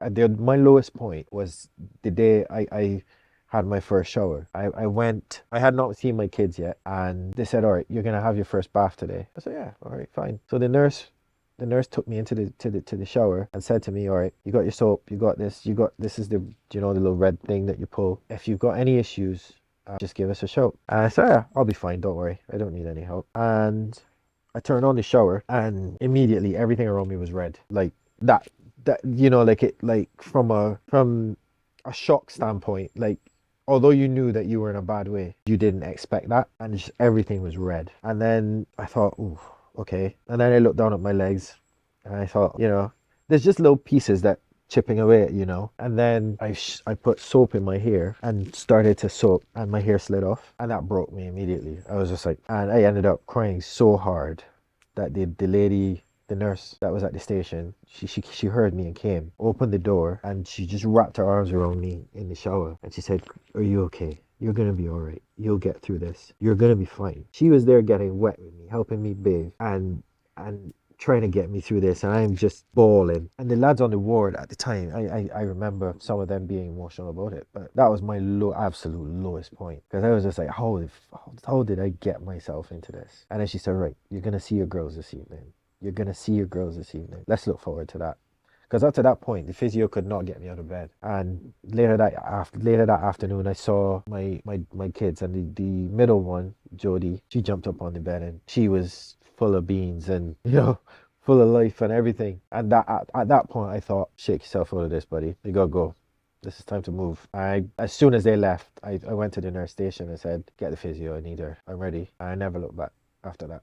my lowest point was the day I had my first shower. I went, I had not seen my kids yet, and they said, all right, you're gonna have your first bath today. I said, yeah, all right, fine. So the nurse took me into the shower and said to me, all right, you got your soap, you got this, this is the, you know, the little red thing that you pull. If you've got any issues, just give us a shout. And I said, yeah, I'll be fine, don't worry, I don't need any help. And I turned on the shower, and immediately everything around me was red. Like that, like it, like from a shock standpoint, like although you knew that you were in a bad way, you didn't expect that, and just everything was red. And then I thought, ooh, okay. And then I looked down at my legs, and I thought, there's just little pieces that chipping away at, And then I put soap in my hair and started to soap, and my hair slid off, and that broke me immediately. I was just like, and I ended up crying so hard that the lady, the nurse that was at the station, she heard me and came, opened the door, and she just wrapped her arms around me in the shower, and she said, "Are you okay? You're gonna be all right. You'll get through this. You're gonna be fine." She was there getting wet with me, helping me bathe, and trying to get me through this, and I'm just bawling. And the lads on the ward at the time, I remember some of them being emotional about it, but that was my absolute lowest point, because I was just like, how did I get myself into this? And then she said, right, you're gonna see your girls this evening. You're gonna see your girls this evening. Let's look forward to that. Because up to that point, the physio could not get me out of bed. And later that afternoon, I saw my kids, and the middle one, Jodie, she jumped up on the bed, and she was full of beans, and full of life and everything. And that at that point, I thought, shake yourself out of this, buddy. You gotta go. This is time to move. As soon as they left, I went to the nurse station and said, get the physio. I need her. I'm ready. And I never looked back after that.